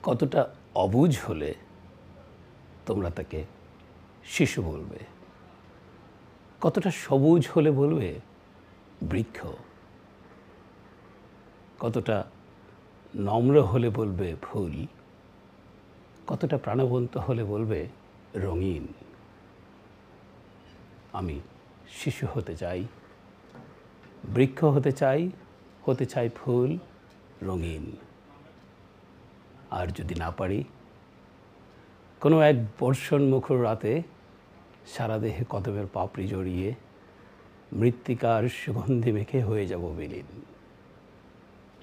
কতটা অবুঝ হলে তোমরা তাকে শিশু বলবে, কতটা সবুজ হলে বলবে বৃক্ষ, কতটা নম্র হলে বলবে ফুল, কতটা প্রাণবন্ত হলে বলবে রঙিন। আমি শিশু হতে চাই, বৃক্ষ হতে চাই ফুল রঙিন। আর যদি না পারি, কোনো এক বর্ষণমুখর রাতে সারা দেহে কদমের পাপড়ি জড়িয়ে মৃত্তিকার সুগন্ধি মেখে হয়ে যাব বিলীন।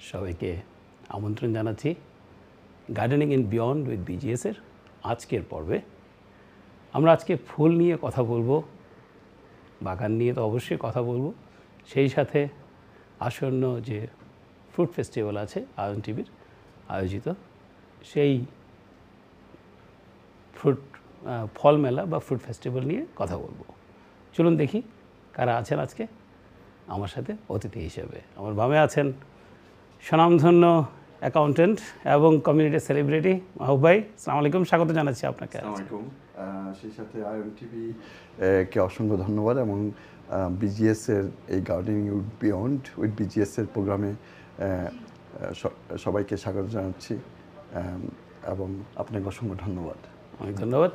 সবাইকে আমন্ত্রণ জানাচ্ছি গার্ডেনিং ইন বিয়ন্ড উইথ বিজিএসের আজকের পর্বে। আমরা আজকে ফুল নিয়ে কথা বলবো, বাগান নিয়ে তো অবশ্যই কথা বলবো, সেই সাথে আসন্ন যে ফ্রুট ফেস্টিভ্যাল আছে আয়ন টিভির আয়োজিত, সেই ফল মেলা বা ফ্রুট ফেস্টিভ্যাল নিয়ে কথা বলবো। চলুন দেখি কারা আছেন আজকে আমার সাথে অতিথি হিসেবে। আমার বামে আছেন স্বনামধন্য অ্যাকাউন্টেন্ট এবং কমিউনিটি সেলিব্রিটি মাহবুব ভাই। আসসালামু আলাইকুম, স্বাগত জানাচ্ছি আপনাকে। আসসালামু আলাইকুম। সেই সাথে আয়ন টিভি কে অসংখ্য ধন্যবাদ এবং বিজিএসের এই গার্ডেনিং বিয়ন্ড উইথ বিজিএসের প্রোগ্রামে সবাইকে স্বাগত জানাচ্ছি এবং আপনাকে অসংখ্য ধন্যবাদ। অনেক ধন্যবাদ।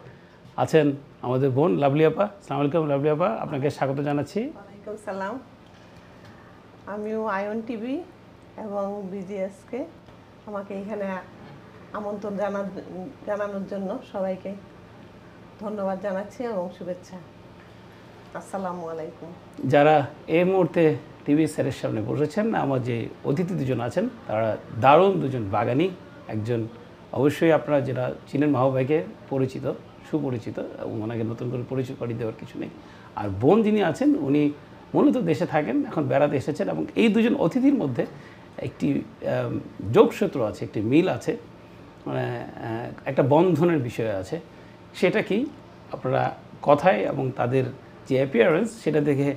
আছেন আমাদের বোন লাভলি আপা। আসসালামু আলাইকুম লাভলি আপা, আপনাকে স্বাগত জানাচ্ছি। ওয়ালাইকুম সালাম। আমিও আয়ন টিভি এবং বিজিএসকে আমাকে এখানে আমন্ত্রণ জানানোর জন্য সবাইকে ধন্যবাদ জানাচ্ছি এবং শুভেচ্ছা। আসসালামু আলাইকুম। যারা এই মুহূর্তে টিভি সেটের সামনে বসেছেন, আমার যে অতিথি দুজন আছেন তারা দারুণ দুজন বাগানি। একজন অবশ্যই আপনারা যারা চিনেন মাহবুব ভাইকে পরিচিত, সুপরিচিত, এবং ওনাকে নতুন করে পরিচয় করিয়ে দেওয়ার কিছু নেই। আর বোন যিনি আছেন উনি মূলত দেশে থাকেন, এখন বেড়াতে এসেছেন, এবং এই দুজন অতিথির মধ্যে একটি যোগসূত্র আছে, একটি মিল আছে, মানে একটা বন্ধনের বিষয় আছে। সেটা কি আপনারা কথায় এবং তাদের যে অ্যাপিয়ারেন্স সেটা দেখে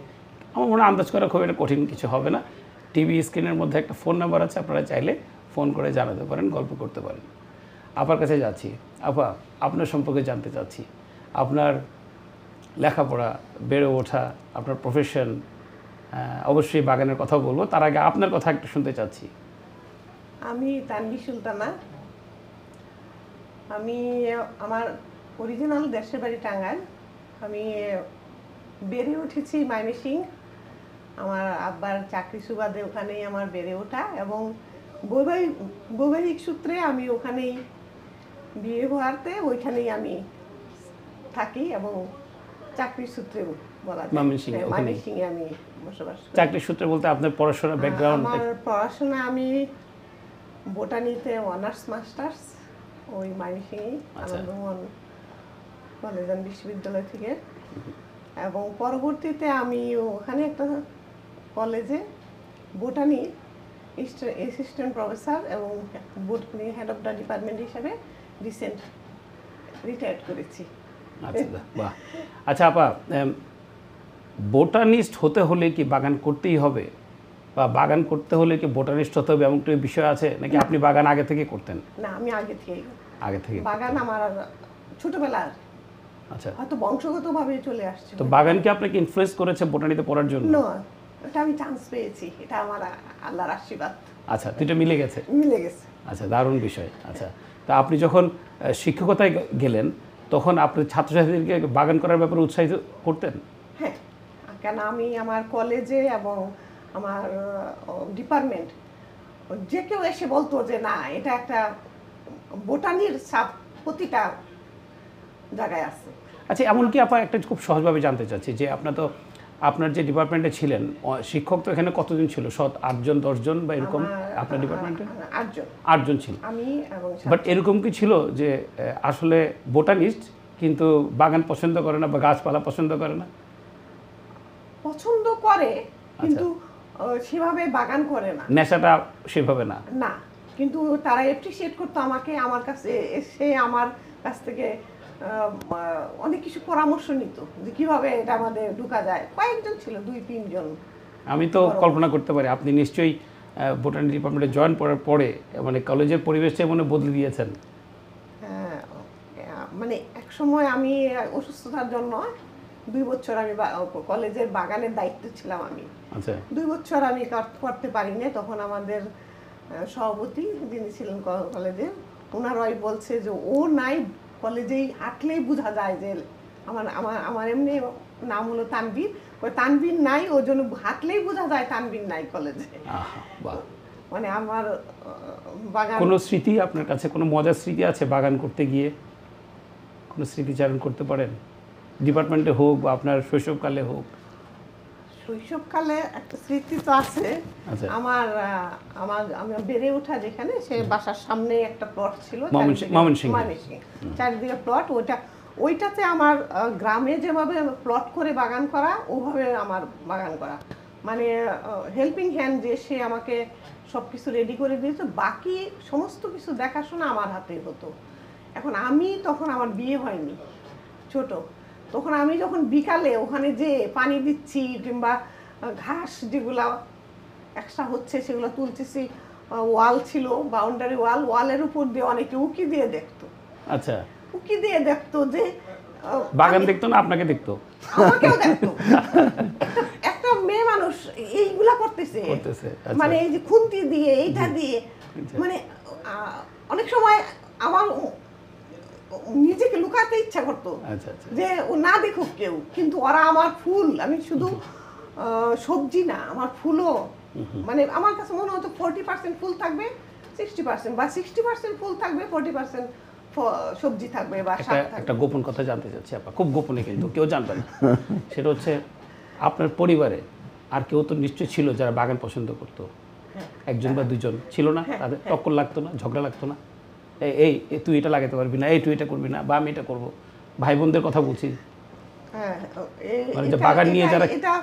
আমার মনে আন্দাজ করা খুব একটা কঠিন কিছু হবে না। টিভি স্ক্রিনের মধ্যে একটা ফোন নাম্বার আছে, আপনারা চাইলে ফোন করে জানাতে পারেন, গল্প করতে পারেন। আপার কাছে যাচ্ছি। আপা, আপনার সম্পর্কে জানতে চাচ্ছি, আপনার লেখাপড়া, বেড়ে ওঠা, আপনার প্রফেশন, অবশ্যই বাগানের কথাও বলবো, তার আগে আপনার কথা একটু শুনতে চাচ্ছি। আমি তানভি সুলতানা। আমি আমার অরিজিনাল দেশের বাড়ি টাঙ্গাইল। আমি বেড়ে উঠেছি ময়মনসিংহ। আমার আব্বার চাকরি সুবাদে ওখানেই আমার বেড়ে ওঠা, এবং বৈবাহিক সূত্রে আমি ওখানেই বিয়ে হওয়াতে ওইখানেই আমি থাকি, এবং চাকরির সূত্রে বলা যায় ময়মনসিংহে আমি বসবাস করি। চাকরির সূত্রে বলতে আপনার পড়াশোনার ব্যাকগ্রাউন্ড? আমার পড়াশোনা, আমি বোটানিতে অনার্স মাস্টার্স ওই ময়মনসিংহে আনন্দমোহন কলেজ অ্যান্ড বিশ্ববিদ্যালয় থেকে, এবং পরবর্তীতে আমি ওখানে একটা কলেজে বোটানির অ্যাসিস্ট্যান্ট প্রফেসর এবং botany head of the department হিসেবে রিসেন্ট রিটায়ার্ড করেছি। আচ্ছা, বাহ। আচ্ছা আপা, বোটানিস্ট হতে হলে কি বাগান করতেই হবে, বা বাগান করতে হলে কি বোটানিস্ট হতে হবে, এমন একটা বিষয় আছে নাকি? আপনি বাগান আগে থেকে করতেন? না, আমি আগে থেকে বাগান আমার ছোটবেলার, আচ্ছা, হয়তো বংশগতভাবে চলে আসছে। তো বাগান কি আপনাকে ইনফ্লুয়েন্স করেছে বোটানিতে পড়ার জন্য? না, এটা আমি চান্স পেয়েছি, এটা আমার আল্লাহর আশীর্বাদ। আচ্ছা, দুটো মিলে গেছে? মিলে গেছে। আচ্ছা, দারুণ বিষয়। আচ্ছা, তা আপনি যখন শিক্ষকতায় গেলেন তখন আপনি ছাত্রছাত্রীদেরকে বাগান করার ব্যাপারে উৎসাহিত করতেন? হ্যাঁ, কেন আমি আমার কলেজে এবং আমার ডিপার্টমেন্ট যে কেউ এসে বলতো যে না, এটা একটা বোটানির ছাপ প্রতিটা জায়গায় আছে। আচ্ছা, এমনকি আপা একটা খুব সহজভাবে জানতে চাচ্ছি যে আপনার যে ডিপার্টমেন্টে ছিলেন, শিক্ষক তো এখানে কতজন ছিল? 8জন 10জন বা এরকম আপনার ডিপার্টমেন্টে? 8জন ছিল। আমি এবং বাট এরকম কি ছিল যে আসলে বোটানিস্ট কিন্তু বাগান পছন্দ করে না বা গাছপালা পছন্দ করে না? পছন্দ করে কিন্তু সেভাবে বাগান করে না, নেশাটা সেভাবে না। না, কিন্তু তারা অ্যাপ্রিশিয়েট করতো আমাকে, আমার কাছে এসে আমার কাছ থেকে অনেক কিছু পরামর্শ নিত যে কিভাবে এটা আমাদের ঢুকা যায়। কয়েকজন ছিল, 2-3 জন। আমি তো কল্পনা করতে পারি আপনি নিশ্চয়ই বোটানি ডিপার্টমেন্টে জয়েন করার পরে মানে কলেজের পরিবেশটা মনে বদলে দিয়েছেন। সময় আমি অসুস্থতার জন্য 2 বছর আমি কলেজের বাগানের দায়িত্ব ছিলাম আমি। আচ্ছা 2 বছর আমি করতে পারিনি। তখন আমাদের সভাপতি যিনি ছিলেন কলেজে, ওনারাই বলছে যে ও নাই কলেজেই, হাঁটলেই বোঝা যায় যে আমার এমনি নাম হলো তানভীর, ওই তানভীর নাই, ওই জন্য হাঁটলেই বোঝা যায় তানভীর নাই কলেজে। বাহ। মানে আমার বাগান, কোনো স্মৃতি আপনার কাছে, কোনো মজার স্মৃতি আছে বাগান করতে গিয়ে? কোনো স্মৃতিচারণ করতে পারেন, ডিপার্টমেন্টে হোক বা আপনার শৈশবকালে হোক? শৈশবকালে একটা স্মৃতি তো আছে। আচ্ছা। আমি বেড়ে ওঠা যেখানে, সে বাসার সামনে একটা প্লট ছিল, ময়মনসিংহ, চারিদিকে প্লট। ওইটাতে আমার গ্রামে যেভাবে প্লট করে বাগান করা, ওভাবে আমার বাগান করা। মানে হেল্পিং হ্যান্ড যে, সে আমাকে সব কিছু রেডি করে দিয়েছে, বাকি সমস্ত কিছু দেখাশোনা আমার হাতে হতো। এখন তখন আমার বিয়ে হয়নি, ছোট, তখন আমি যখন বিকালে ওখানে যে পানি দিচ্ছি কিংবা ঘাস যেগুলা এক্সট্রা হচ্ছে সেগুলো তুলতেছি, ওয়াল ছিল, বাউন্ডারি ওয়ালের উপর দিয়ে অনেকে উকি দিয়ে দেখতো। আচ্ছা, উকি দিয়ে দেখতো যে বাগান দেখতো না আপনাকে দেখতো? আমাকেও দেখতো। একটা মেয়ে মানুষ এইগুলা করতেছে, মানে এই যে খুন্তি দিয়ে, এইটা দিয়ে, মানে অনেক সময় আমার নিজেকে লুকাতে ইচ্ছা করতো যে ও না দেখুক কেউ, কিন্তু ওরা আমার ফুল, আমি শুধু সবজি না, আমার ফুলও, মানে আমার কাছে মনে হতো 40% ফুল থাকবে 60%, বা 60% ফুল থাকবে 40% সবজি থাকবে বা শাক থাকবে। একটা গোপন কথা জানতে চাচ্ছি আপা, খুব গোপনে, কিন্তু কেউ জানবে না। সেটা হচ্ছে আপনার পরিবারে আর কেউ তো নিশ্চয়ই ছিল যারা বাগান পছন্দ করতো? একজন বা দুজন ছিল না? তাদের টক্কর লাগতো না, ঝগড়া লাগতো না? এই তুই এটা লাগাতে পারবি না, এই তুই এটা করবি না, বা আমি এটা করবো, ভাই বোনদের কথা বলছি। মানে বাগান নিয়ে যারা, এটা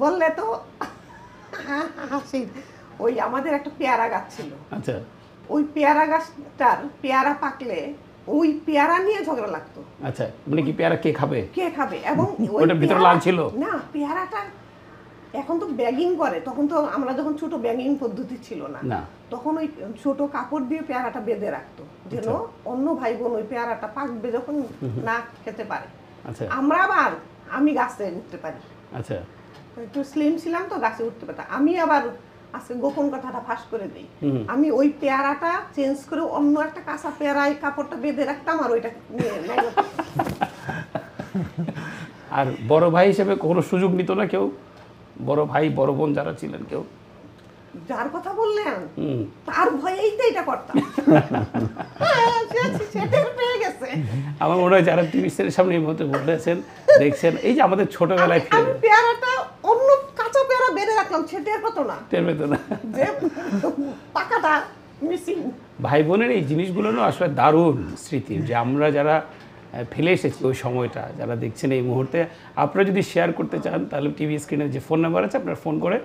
বললে তো হাসির, ওই আমাদের একটা পেয়ারা গাছ ছিল। আচ্ছা, ওই পেয়ারা গাছটার পেয়ারা পাকলে ওই পেয়ারা নিয়ে ঝগড়া লাগতো। আচ্ছা, মানে কি পেয়ারা কে খাবে, এবং ওইটার ভিতরে লাল ছিল না পেয়ারাটা। এখন তো ব্যাগিং করে, তখন তো আমরা যখন ছোট ব্যাগিং পদ্ধতি ছিল না, তখন ওই ছোট কাপড় দিয়ে পেয়ারাটা বেঁধে রাখতো, যেন অন্য ভাই বোন ওই পেয়ারাটা পাকবে যখন না খেতে পারে। আমরা আবার আমি গাছে উঠতে পারি, আচ্ছা, একটু স্লিম ছিলাম তো গাছে উঠতে পারতাম। আমি আবার আজকে গোপন কথাটা ফাঁস করে দিই, আমি ওই পেয়ারাটা চেঞ্জ করে অন্য একটা কাঁচা পেয়ারায় কাপড়টা বেঁধে রাখতাম আর ওইটা নিয়ে। আর বড় ভাই হিসেবে কোনো সুযোগ নিত না কেউ? বড় ভাই বড় বোন যারা ছিলেন, কেউ? যার কথা বললেন তার ভয়েই তো এটা করতাম। আমার মনে হয় যারা টিভি সেটের সামনে এই মুহূর্তে বসেছেন, দেখছেন, এই যে আমাদের ছোটবেলায় পেয়ারাটা অন্য কাঁচা পেয়ারা বেঁধে রাখলাম, টের পেতো না, যে পাকাটা মিসিং। ভাই বোনের এই জিনিসগুলো না আসলে দারুণ স্মৃতি, যে আমরা যারা ফেলে এসেছি ওই সময়টা, যারা দেখছেন এই মুহূর্তে, আপনারা যদি শেয়ার করতে চান তাহলে টিভি স্ক্রিনে যে ফোন নাম্বার আছে, আপনারা ফোন করে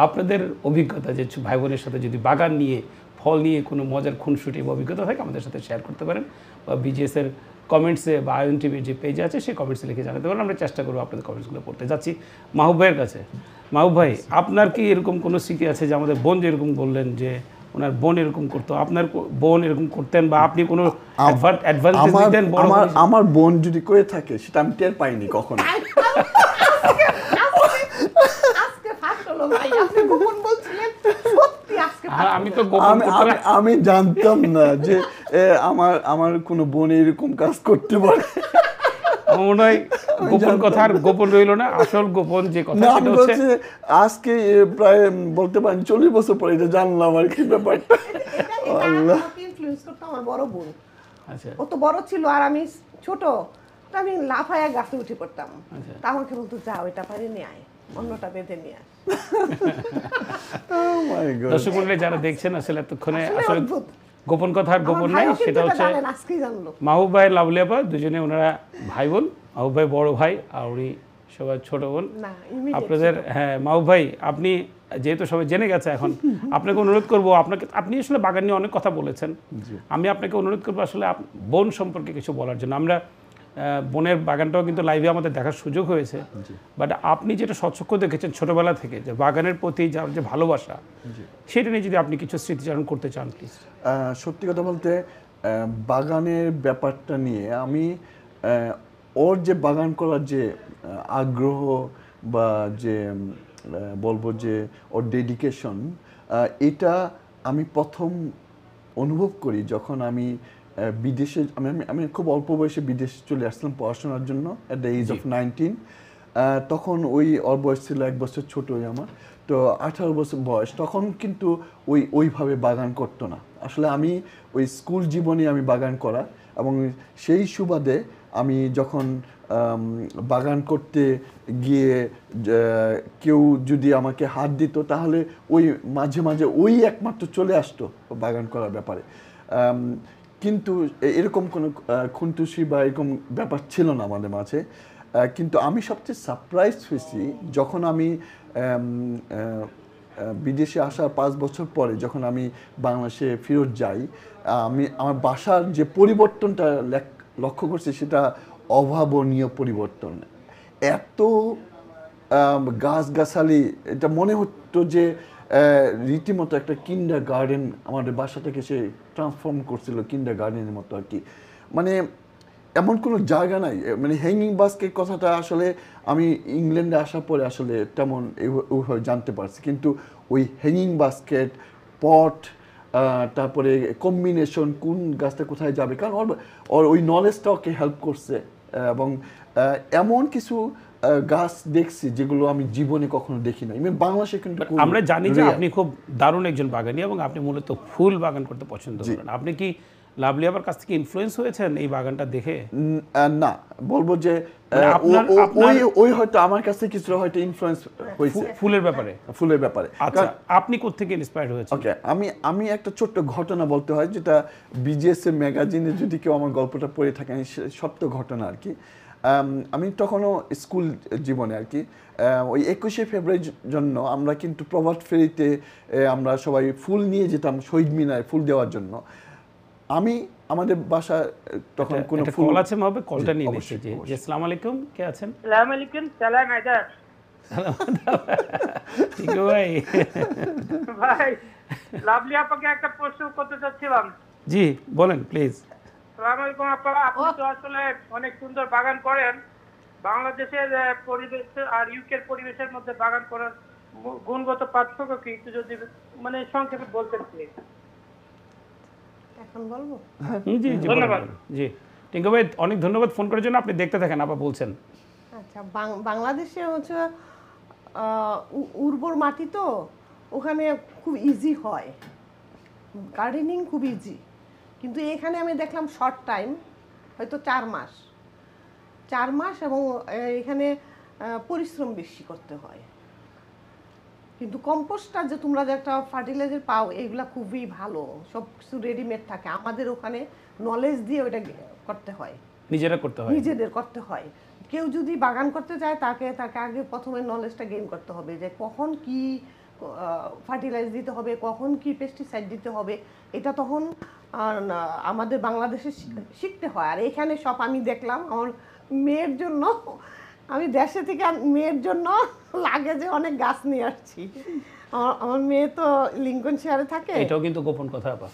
আপনাদের অভিজ্ঞতা, যে ভাই বোনের সাথে যদি বাগান নিয়ে, ফল নিয়ে কোনো মজার খুনসুটি বা অভিজ্ঞতা থাকে আমাদের সাথে শেয়ার করতে পারেন, বা বিজিএসের কমেন্টসে বা আয়ন টিভির যে পেজ আছে সেই কমেন্টসে লিখে জানাতে পারেন। আমরা চেষ্টা করবো আপনাদের কমেন্টসগুলো পড়তে। যাচ্ছি মাহবুব ভাইয়ের কাছে। মাহবুব ভাই, আপনার কি এরকম কোনো স্মৃতি আছে যে আমাদের বোন যেরকম বললেন যে ওনার বোন এরকম করতো, আপনার বোন এরকম করতেন, বা আপনি কোনো অ্যাডভান্টেজ দিতেন? আমার বোন যদি করে থাকে সেটা আমি টের পাইনি কখনো। আমি জানতাম না যে আমার কোনো বোন এরকম কাজ করতে পারে। মনে হয় গোপন কথা আর গোপন রইল না, আসল গোপন যে কথা সেটা হচ্ছে আজকে প্রায় বলতে পারেন 40 বছর পরে এটা জানলাম আর কি ব্যাপারটা। আল্লাহ, ইনফ্লুয়েন্স করতো আমার বড় বোন। আচ্ছা, ও তো বড় ছিল আর আমি ছোট, আমি লাফায়া গাছে উঠে পড়তাম। তা আমাকে বলতো, যা ওইটা পারি নিয়ে আয়, অন্যটা বেঁধে নিয়ে আয়। দর্শক মণ্ডলী যারা দেখছেন, আসলে এতক্ষণে আসলে গোপন কথা আর গোপন নাই, সেটা হচ্ছে মাহবুব ভাই, লাভলি আপা, দুজনে ওনারা ভাই বোন। মাহবুব ভাই বড় ভাই আর উনি সবাই ছোট বোন। আপনাদের, হ্যাঁ মাহবুব ভাই, আপনি যেহেতু সবাই জেনে গেছে, এখন আপনাকে অনুরোধ করবো, আপনি আসলে বাগান নিয়ে অনেক কথা বলেছেন, আমি আপনাকে অনুরোধ করবো আসলে বোন সম্পর্কে কিছু বলার জন্য। আমরা বোনের বাগানটাও কিন্তু লাইভে আমাদের দেখার সুযোগ হয়েছে, বাট আপনি যেটা স্বচক্ষু দেখেছেন ছোটবেলা থেকে, যে বাগানের প্রতি যার যে ভালোবাসা, সেটা নিয়ে যদি আপনি কিছু স্মৃতিচারণ করতে চান প্লিজ। সত্যি কথা বলতে বাগানের ব্যাপারটা নিয়ে আমি ওর যে বাগান করার যে আগ্রহ বা যে বলবো যে ওর ডেডিকেশন, এটা আমি প্রথম অনুভব করি যখন আমি বিদেশে আমি আমি আমি খুব অল্প বয়সে বিদেশে চলে আসলাম পড়াশোনার জন্য অ্যাট দ্য এজ অফ 19। তখন ওর বয়স ছিল 1 বছর ছোটই আমার, তো 18 বছর বয়স। তখন কিন্তু ওইভাবে বাগান করতো না। আসলে আমি ওই স্কুল জীবনে আমি বাগান করা, এবং সেই সুবাদে আমি যখন বাগান করতে গিয়ে কেউ যদি আমাকে হাত দিত, তাহলে ওই মাঝে মাঝে ওই একমাত্র চলে আসতো বাগান করার ব্যাপারে। কিন্তু এরকম কোনো খুনতুসি বা এরকম ব্যাপার ছিল না আমাদের মাঝে। কিন্তু আমি সবচেয়ে সারপ্রাইজ হয়েছি যখন আমি বিদেশে আসার 5 বছর পরে যখন আমি বাংলাদেশে ফেরত যাই, আমি আমার বাসার যে পরিবর্তনটা লক্ষ্য করছি সেটা অভাবনীয় পরিবর্তন। এত গাছগাছালি, এটা মনে হতো যে রীতিমতো একটা কিন্ডার গার্ডেন আমাদের বাসাটাকে সে ট্রান্সফর্ম করছিল কিন্ডার গার্ডেনের মতো আর কি। মানে এমন কোনো জায়গা নাই, মানে হ্যাঙ্গিং বাস্কেট কথাটা আসলে আমি ইংল্যান্ডে আসার পরে আসলে তেমন ওইভাবে জানতে পারছি। কিন্তু ওই হ্যাঙ্গিং বাস্কেট, পট, তারপরে কম্বিনেশন কোন গাছটা কোথায় যাবে, কারণ ওর ওই নলেজটা ওকে হেল্প করছে। এবং এমন কিছু গাছ দেখছি যেগুলো আমি জীবনে কখনো দেখি না। বাংলাদেশে কিন্তু আমরা জানি যে আপনি খুব দারুণ একজন বাগানি এবং আপনি মূলত ফুল বাগান করতে পছন্দ করেন। আপনি কি লাভলি আপার কাছ থেকে ইনফ্লুয়েন্স হয়েছেন এই বাগানটা দেখে? না, বলবো যে ওই হয়তো আমার কাছে কিছু হয়তো ইনফ্লুয়েন্স হয়েছে ফুলের ব্যাপারে। আচ্ছা, আপনি কোত্থেকে ইন্সপায়ার্ড হয়েছেন? ওকে, আমি একটা ছোট্ট ঘটনা বলতে হয়, যেটা বিজিএস এর ম্যাগাজিনে যদি কেউ আমার গল্পটা পড়ে থাকেন, সত্য ঘটনা আর কি। আমি তখনও স্কুল জীবনে আর কি, ওই 21শে ফেব্রুয়ারির জন্য আমরা কিন্তু প্রভাত ফেরিতে আমরা সবাই ফুল নিয়ে যেতাম শহীদ মিনারে ফুল দেওয়ার জন্য। আমি আমাদের বাসা তখন কোনো ফুল কল আছে, হবে কলটা নিয়ে নিচ্ছি। জি, আসসালামু আলাইকুম, কে আছেন? আসসালামু আলাইকুম। সালাম আদাব। ঠিক ভাই। ভাই, লাভলি আপাকে একটা প্রশ্ন করতে চাচ্ছিলাম। জি বলেন প্লিজ। আসসালামু আলাইকুম আপা, আপনি তো আসলে অনেক সুন্দর বাগান করেন। বাংলাদেশের পরিবেশ আর ইউকের পরিবেশের মধ্যে বাগান করার গুণগত পার্থক্য কি একটু যদি মানে সংক্ষেপে বলতেন প্লিজ। এখন বলবো? জি জি ধন্যবাদ। জি টিঙ্কু ভাই, অনেক ধন্যবাদ ফোন করার জন্য। আপনি দেখতে থাকেন, আপা বলছেন। আচ্ছা, বাংলাদেশে হচ্ছে উর্বর মাটি, তো ওখানে খুব ইজি হয় গার্ডেনিং, খুব ইজি। কিন্তু এখানে আমি দেখলাম শর্ট টাইম, হয়তো 4 মাস, এবং এখানে পরিশ্রম বেশি করতে হয়। কিন্তু কম্পোস্টটা যে তোমরা যে একটা ফার্টিলাইজার পাও, এগুলা খুবই ভালো, সব কিছু রেডিমেড থাকে। আমাদের ওখানে নলেজ দিয়ে ওইটা করতে হয়, নিজেদের করতে হয়। কেউ যদি বাগান করতে চায় তাকে আগে প্রথমে নলেজটা গেইন করতে হবে, যে কখন কি ফার্টিলাইজ দিতে হবে, কখন কি পেস্টিসাইড দিতে হবে, এটা তখন আমাদের বাংলাদেশে শিখতে হয়। আর এখানে সব আমি দেখলাম আমার মেয়ের জন্য, আমি দেশে থেকে মেয়ের জন্য লাগে যে অনেক গাছ নিয়ে আসছি। আমার মেয়ে তো লিঙ্কন শেয়ারে থাকে। এটাও কিন্তু গোপন কথা, আপা।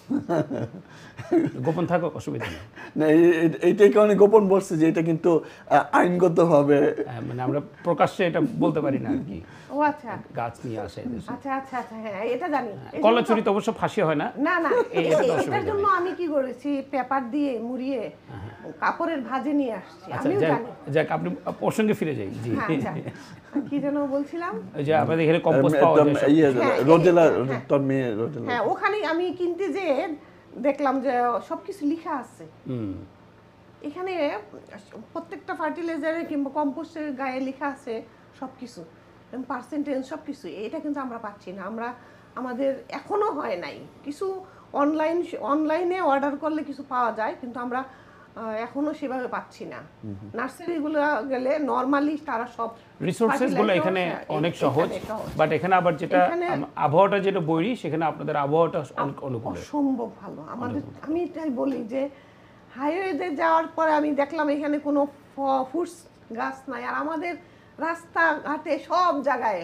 গোপন থাকো, অসুবিধা নেই। না, এইটাকে অনেক গোপন বলছে যে এটা কিন্তু আইনগতভাবে মানে আমরা প্রকাশ্যে এটা বলতে পারি না আর কি। ও আচ্ছা, গাছ নিয়ে আসে। আচ্ছা, হ্যাঁ এটা জানি। কলাচুরিতে অবশ্য ফাঁসি হয় না। না, এটার জন্য আমি কি করেছি, পেপার দিয়ে মুড়িয়ে কাপড়ের ভাঁজে নিয়ে আসছি। আমিও জানি। যাক, আপনি প্রসঙ্গে ফিরে যাই। জি, কি যেন বলছিলাম, ওই যে আমাদের এখানে কম্পোস্ট পাওয়া যায়। রোডেলা, তোর মেয়ে রোডেলা, হ্যাঁ, ওখানে আমি কিনতে যে দেখলাম যে সবকিছু লেখা আছে। এখানে প্রত্যেকটা ফার্টিলাইজারে কিংবা কম্পোস্টের গায়ে লেখা আছে সবকিছু, পার্সেন্টেজ সবকিছু। এটা কিন্তু আমরা পাচ্ছি না, আমাদের এখনো হয় নাই। কিছু অনলাইনে অর্ডার করলে কিছু পাওয়া যায়, কিন্তু আমরা এখনো সেভাবে পাচ্ছি না। নার্সারিগুলো গেলে নরমালি তারা সব রিসোর্সেস গুলো এখানে অনেক সহজ, বাট এখানে আবার যেটা আবহাওয়াটা যেটা বৈরী, সেখানে আপনাদের আবহাওয়াটা অনেক অনুকূল, অসম্ভব ভালো। আমাদের, আমি তাই বলি যে হাইওয়েতে যাওয়ার পরে আমি দেখলাম এখানে কোনো ফ্রুটস গাছ নাই। আর আমাদের রাস্তাঘাটে সব জায়গায়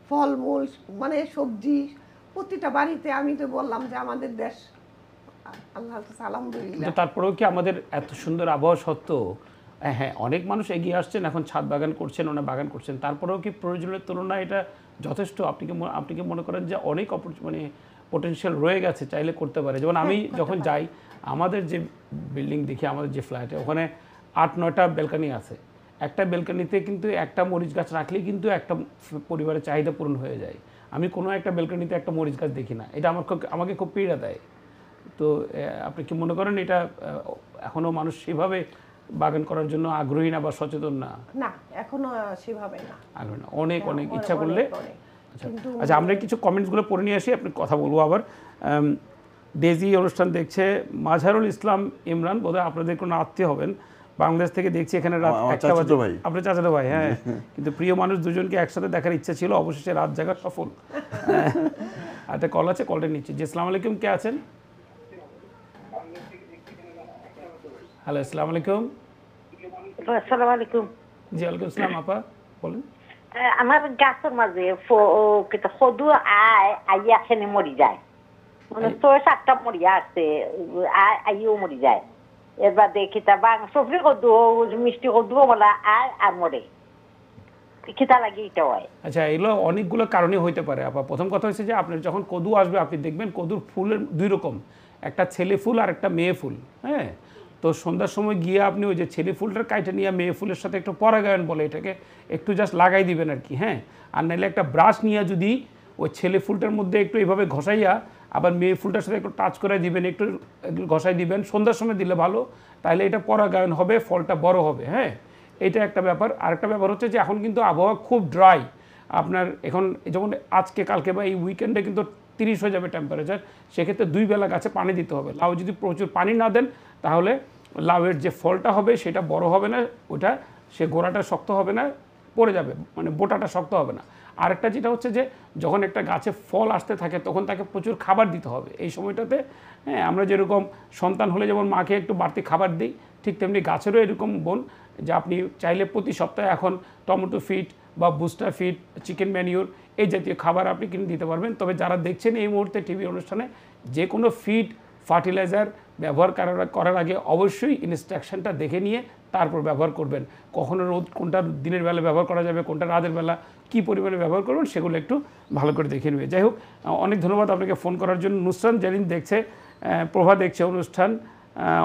ফলমূল, মানে সবজি, প্রতিটা বাড়িতে। আমি তো বললাম যে আমাদের দেশ, আল্লাহ আলহামদুলিল্লাহ। তারপরেও কি আমাদের এত সুন্দর আবহাওয়া সত্ত্বেও হ্যাঁ, অনেক মানুষ এগিয়ে আসছেন, এখন ছাদ বাগান করছেন, ওনা বাগান করছেন, তারপরেও কি প্রয়োজনের তুলনায় এটা যথেষ্ট? আপনি কি মনে করেন যে অনেক মানে পোটেনশিয়াল রয়ে গেছে, চাইলে করতে পারে? যেমন আমি যখন যাই, আমাদের যে বিল্ডিং দেখি, আমাদের যে ফ্ল্যাটে, ওখানে 8-9টা ব্যালকনি আছে। একটা ব্যালকনিতে কিন্তু একটা মরিচ গাছ রাখলেই কিন্তু একটা পরিবারের চাহিদা পূরণ হয়ে যায়। আমি কোনো একটা ব্যালকনিতে একটা মরিচ গাছ দেখি না, এটা আমাকে খুব পীড়া দেয়। তো আপনি কি মনে করেন এটা এখনও মানুষ সেভাবে বাগান করার জন্য আগ্রহী না বা সচেতন না? না, এখনো সেভাবে না, আগ্রহী না, অনেক ইচ্ছা করলে। কিন্তু আচ্ছা, আমরা কিছু কমেন্টসগুলো পড়ে নিয়ে আসি, আপনি কথা বলবো আবার। ডেজি অনুষ্ঠান দেখছে, মাঝহারুল ইসলাম ইমরান, বোধহয় আপনাদের কোনো আত্মীয় হবেন, বাংলাদেশ থেকে দেখছি, এখানে রাত 1টা বাজে। আপনার চাচাতো ভাই, হ্যাঁ। কিন্তু প্রিয় মানুষ দুজনকে একসাথে দেখার ইচ্ছা ছিল, অবশেষে রাত জাগা সফল। একটা কল আছে, কলটা নিচ্ছি। জি, আসসালামু আলাইকুম, কে আছেন? হ্যালো, আসসালামু আলাইকুম। আসসালামু আলাইকুম। জি, ওয়ালাইকুম আসসালাম, আপা বলেন। আমার গাছের মাঝে সদু আইয়া খেনে মরি যায়, মানে 6-7টা মরিয়া আছে, আইও মরি যায়। এবার দেখি তা সবজি কদু, মিষ্টি কদু বলা আর মরে, খিতা লাগে এটা হয়। আচ্ছা, এগুলো অনেকগুলো কারণে হইতে পারে আপা। প্রথম কথা হচ্ছে যে আপনার যখন কদু আসবে, আপনি দেখবেন কদুর ফুলের 2 রকম, একটা ছেলে ফুল আর একটা মেয়ে ফুল। হ্যাঁ, তো সন্ধ্যার সময় গিয়ে আপনি ওই যে ছেলে ফুলটার কাইটা নিয়ে মেয়ে ফুলের সাথে একটু পরাগায়ন বলে এটাকে, একটু জাস্ট লাগাই দিবেন আর কি। হ্যাঁ, আর নাহলে একটা ব্রাশ নিয়ে যদি ওই ছেলে ফুলটার মধ্যে একটু এইভাবে ঘষাইয়া আবার মেয়ে ফুলটার সাথে একটু টাচ করে দিবেন, একটু ঘষাই দিবেন, সন্ধ্যার সময় দিলে ভালো, তাহলে এটা পরাগায়ন হবে, ফলটা বড় হবে। হ্যাঁ, এটা একটা ব্যাপার। আরেকটা ব্যাপার হচ্ছে যে এখন কিন্তু আবহাওয়া খুব ড্রাই। আপনার এখন যেমন আজকে কালকে বা এই উইকেন্ডে কিন্তু 30 হয়ে যাবে টেম্পারেচার, সেক্ষেত্রে 2 বেলা গাছে পানি দিতে হবে। লাউ যদি প্রচুর পানি না দেন, তাহলে লাউয়ের যে ফলটা হবে সেটা বড় হবে না, ওটা সে গোড়াটা শক্ত হবে না, পড়ে যাবে, মানে বোটাটা শক্ত হবে না। আরেকটা যেটা হচ্ছে যে যখন একটা গাছে ফল আসতে থাকে, তখন তাকে প্রচুর খাবার দিতে হবে এই সময়টাতে। হ্যাঁ, আমরা যেরকম সন্তান হলে যেমন মাকে একটু বাড়তি খাবার দিই, ঠিক তেমনি গাছেরও এরকম বোন, যে আপনি চাইলে প্রতি সপ্তাহে এখন টমেটো ফিড বা বুস্টার ফিড, চিকেন ম্যানিউর, এই জাতীয় খাবার আপনি কিনে দিতে পারবেন। তবে যারা দেখছেন এই মুহূর্তে টিভি অনুষ্ঠানে, যে কোনো ফিড, ফার্টিলাইজার ব্যবহার করার আগে অবশ্যই ইনস্ট্রাকশনটা দেখে নিয়ে তারপর ব্যবহার করবেন। কখনো রোদ কোনটা দিনের বেলা ব্যবহার করা যাবে, কোনটা রাতের বেলা কী পরিমাণে ব্যবহার করবেন, সেগুলো একটু ভালো করে দেখে নেবে। যাই হোক, অনেক ধন্যবাদ আপনাকে ফোন করার জন্য। নুসরান যেদিন দেখছে, প্রভা দেখছে অনুষ্ঠান,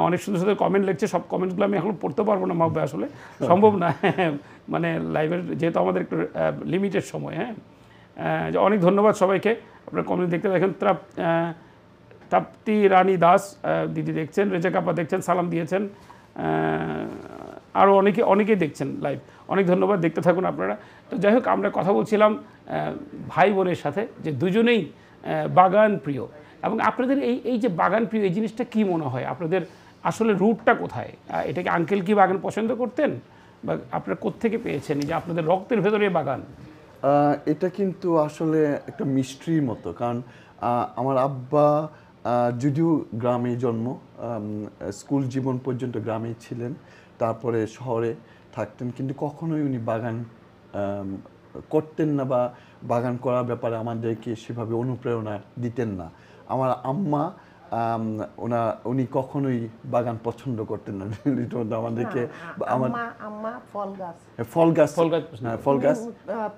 অনেক সুন্দর সুন্দর কমেন্ট লিখছে। সব কমেন্টসগুলো আমি এখন পড়তে পারবো না মাহবুব, আসলে সম্ভব না, মানে লাইভের যেহেতু আমাদের একটু লিমিটেড সময়। হ্যাঁ, অনেক ধন্যবাদ সবাইকে। আপনার কমেন্ট দেখতে দেখেন। তাপ্তি রানী দাস দিদি দেখছেন, রেজা কাপা দেখছেন, সালাম দিয়েছেন, আরও অনেকেই দেখছেন লাইভ। অনেক ধন্যবাদ, দেখতে থাকুন আপনারা। তো যাই হোক, আমরা কথা বলছিলাম ভাই বোনের সাথে, যে দুজনেই বাগান প্রিয়। এবং আপনাদের এই যে বাগান প্রিয়, এই জিনিসটা কি মনে হয় আপনাদের আসলে রুটটা কোথায়? এটা কি আঙ্কেল কি বাগান পছন্দ করতেন, বা আপনারা কোত্থেকে পেয়েছেন যে আপনাদের রক্তের ভেতরে বাগান? এটা কিন্তু আসলে একটা মিস্ট্রির মতো, কারণ আমার আব্বা যদিও গ্রামে জন্ম, স্কুল জীবন পর্যন্ত গ্রামেই ছিলেন, তারপরে শহরে থাকতেন, কিন্তু কখনোই উনি বাগান করতেন না বা বাগান করার ব্যাপারে আমাদেরকে সেভাবে অনুপ্রেরণা দিতেন না। আমার আম্মা উনি কখনোই বাগান পছন্দ করতেন না আমাদেরকে। আম্মা ফল গাছ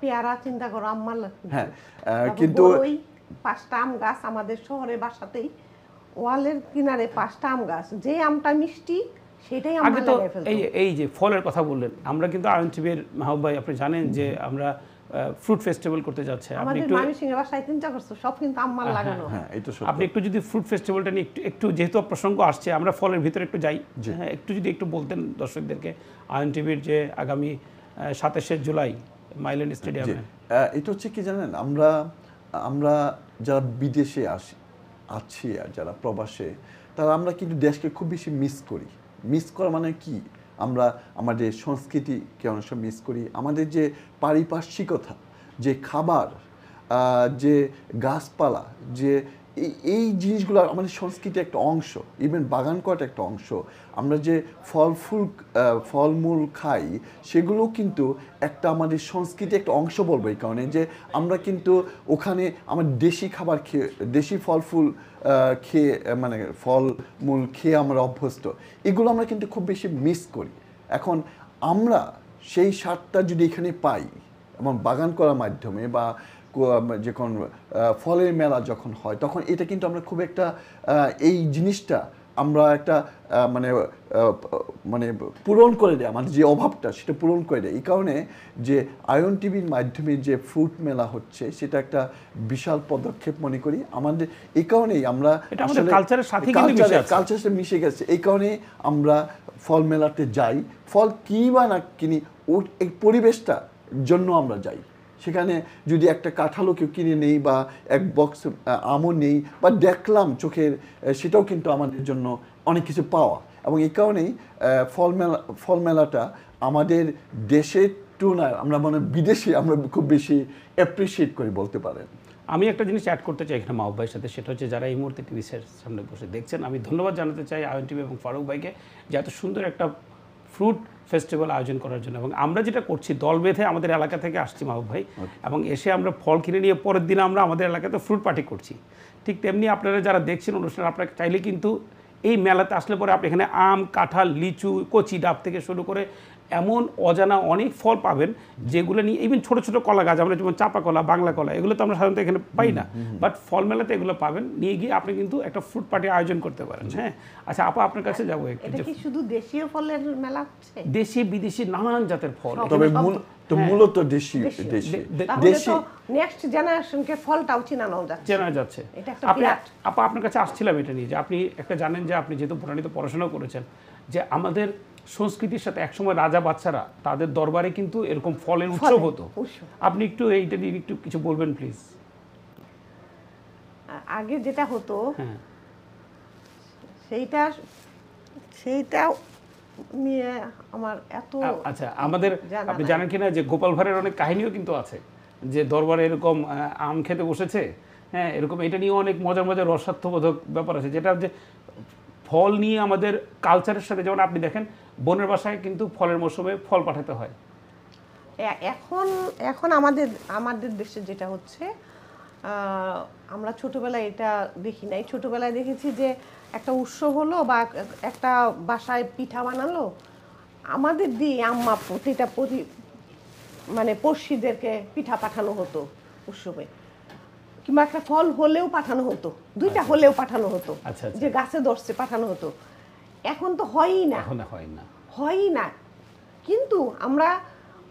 পেয়ারা চিন্তা করো আম্মা। হ্যাঁ, কিন্তু 5টা আম গাছ আমাদের শহরে বাসাতেই, ওয়ালের কিনারে 5টা আম গাছ, যে আমটা মিষ্টি সেটাই আমরা লাগাই ফেলতাম। এই যে ফলের কথা বললেন, আমরা কিন্তু আয়নটিভির মাহবুব ভাই, আপনি জানেন যে আমরা ফ্রুট ফেস্টিভ্যাল করতে যাচ্ছে। আপনি একটু বাসায় চিন্তা করছো, সব কিন্তু আম্মার লাগানো। আপনি একটু যদি ফ্রুট ফেস্টিভ্যালটা নিয়ে একটু যেহেতু প্রসঙ্গ আসছে, আমরা ফলের ভিতরে একটু যাই। হ্যাঁ, একটু বলতেন দর্শকদেরকে আয়নটিভির যে আগামী 27শে জুলাই মাইল্যান্ড স্টেডিয়ামে। এটা হচ্ছে কি জানেন, আমরা যারা বিদেশে আছি আর যারা প্রবাসে, তারা আমরা কিন্তু দেশকে খুব বেশি মিস করা মানে কি, আমরা আমাদের সংস্কৃতিকে অনেক সময় মিস করি, আমাদের যে পারিপার্শ্বিকতা, যে খাবার, যে গাছপালা, যে এই জিনিসগুলো আমাদের সংস্কৃতির একটা অংশ, ইভেন বাগান করাটা একটা অংশ। আমরা যে ফলমূল খাই, সেগুলো কিন্তু একটা আমাদের সংস্কৃতির একটা অংশ বলবো, এই কারণে যে আমরা কিন্তু ওখানে আমার দেশি খাবার খেয়ে, দেশি ফল-ফুল খেয়ে, মানে ফলমূল খেয়ে আমরা অভ্যস্ত। এগুলো আমরা কিন্তু খুব বেশি মিস করি। এখন আমরা সেই স্বাদটা যদি এখানে পাই এবং বাগান করার মাধ্যমে বা যখন ফলের মেলা যখন হয় তখন এটা কিন্তু আমরা খুব একটা এই জিনিসটা আমরা একটা মানে পূরণ করে দেয়, আমাদের যে অভাবটা সেটা পূরণ করে দেয়। এই কারণে যে আয়ন টিভির মাধ্যমে যে ফ্রুট মেলা হচ্ছে সেটা একটা বিশাল পদক্ষেপ মনে করি আমাদের। এই কারণেই আমরা কালচারের সাথে মিশে গেছে, এই কারণে আমরা ফল মেলাতে যাই, ফল কি বা না কিনি এই পরিবেশটা জন্য আমরা যাই। সেখানে যদি একটা কাঁঠালও কেউ কিনে নেই বা এক বক্স আমও নেই বা দেখলাম চোখের, সেটাও কিন্তু আমাদের জন্য অনেক কিছু পাওয়া। এবং এই কারণেই ফল মেলাটা আমাদের দেশের তুলনায় আমরা বিদেশে আমরা খুব বেশি অ্যাপ্রিসিয়েট করি বলতে পারেন। আমি একটা জিনিস অ্যাড করতে চাই এখানে মাহবুব ভাইয়ের সাথে, সেটা হচ্ছে যারা এই মুহূর্তে টিভি সামনে বসে দেখছেন, আমি ধন্যবাদ জানাতে চাই আয়ন টিভি এবং ফারুক ভাইকে যে এত সুন্দর একটা ফ্রুট ফেস্টিভ্যাল আয়োজন করার জন্য। এবং আমরা যেটা করছি দল বেঁধে আমাদের এলাকা থেকে আসছি মাহবুব ভাই, এবং এসে আমরা ফল কিনে নিয়ে পরের দিন আমরা আমাদের এলাকাতে ফ্রুট পার্টি করছি। ঠিক তেমনি আপনারা যারা দেখছেন অনুষ্ঠান, আপনারা চাইলে কিন্তু এই মেলাতে আসলে পরে আপনি এখানে আম, কাঁঠাল, লিচু, কচি ডাব থেকে শুরু করে এমন অজানা অনেক ফল পাবেন যেগুলো নিয়ে, ইভেন ছোটো ছোটো কলা গাছ, আমরা যেমন চাপা কলা, বাংলা কলা, এগুলো তো আমরা সাধারণত এখানে পাই না, বাট ফল মেলাতে এগুলো পাবেন। নিয়ে গিয়ে আপনি কিন্তু একটা ফ্রুট পার্টি আয়োজন করতে পারেন। হ্যাঁ, আচ্ছা আপা আপনার কাছে যাবো একটু। এটা কি শুধু দেশীয় ফলের মেলা হচ্ছে? দেশি বিদেশি নানান জাতের ফল, তবে মূলত দেশি নেক্সট জেনারেশনকে ফলটাও চেনা যাচ্ছে। আপা আপনার কাছে আসছিলাম এটা নিয়ে যে আপনি একটা জানেন যে আপনি যেহেতু বোটানিতে পড়াশোনা করেছেন, যে আমাদের সংস্কৃতির সাথে একসময় রাজা বাচ্চারা তাদের দরবারে কিন্তু এরকম ফলের উৎসব হতো। আপনি একটু এইটা নিয়ে একটু কিছু বলবেন প্লিজ। আগে যেটা হতো সেইটা নিয়ে আমার এত আচ্ছা, আমাদের আপনি জানেন কিনা যে গোপাল ভাঁড়ের অনেক কাহিনীও কিন্তু আছে, যে দরবারে এরকম আম খেতে বসেছে, হ্যাঁ এরকম, এটা নিয়ে অনেক মজার মজার রসাত্মবোধক ব্যাপার আছে, যেটা যে ফল নিয়ে আমাদের কালচারের সাথে, যেমন আপনি দেখেন বোনের বাসায় কিন্তু ফলের মৌসুমে ফল পাঠাতে হয়। এখন আমাদের দেশে যেটা হচ্ছে, আমরা ছোটবেলায় এটা দেখি নাই। ছোটবেলায় দেখেছি যে একটা উৎসব হলো বা একটা বাসায় পিঠা বানালো, আমাদের দিয়ে আম্মা প্রতিটা মানে পড়শিদেরকে পিঠা পাঠানো হতো উৎসবে, কিংবা একটা ফল হলেও পাঠানো হতো, দুইটা হলেও পাঠানো হতো, যে গাছে ধরছে পাঠানো হতো। এখন তো হয়ই না। কিন্তু আমরা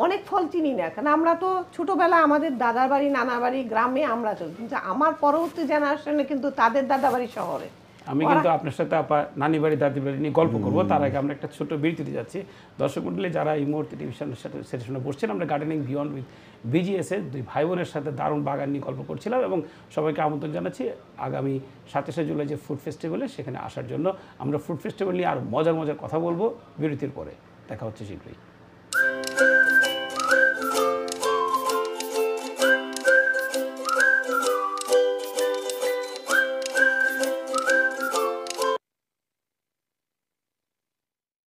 অনেক ফল চিনি না, কারণ আমরা তো ছোটবেলা আমাদের দাদার বাড়ি, নানার বাড়ি গ্রামে আমরা চলি, কিন্তু আমার পরবর্তী জেনারেশনে কিন্তু তাদের দাদা বাড়ি শহরে। আমি কিন্তু আপনার সাথে আপা নানি বাড়ি দাদি বাড়ি নিয়ে গল্প করবো, তার আগে আমরা একটা ছোট বিরতিতে যাচ্ছি। দর্শক মণ্ডলী যারা এই মুহূর্তে টিভিশনের সাথে সেশনে বসছেন, আমরা গার্ডেনিং বিয়ন্ড উইথ বিজিএস এর দুই ভাই বোনের সাথে দারুণ বাগান নিয়ে গল্প করছিলাম, এবং সবাইকে আমন্ত্রণ জানাচ্ছি আগামী 27শে জুলাই যে ফুড ফেস্টিভ্যালে সেখানে আসার জন্য। আমরা ফুড ফেস্টিভ্যাল নিয়ে আরও মজার কথা বলবো বিরতির পরে। দেখা হচ্ছে শীঘ্রই।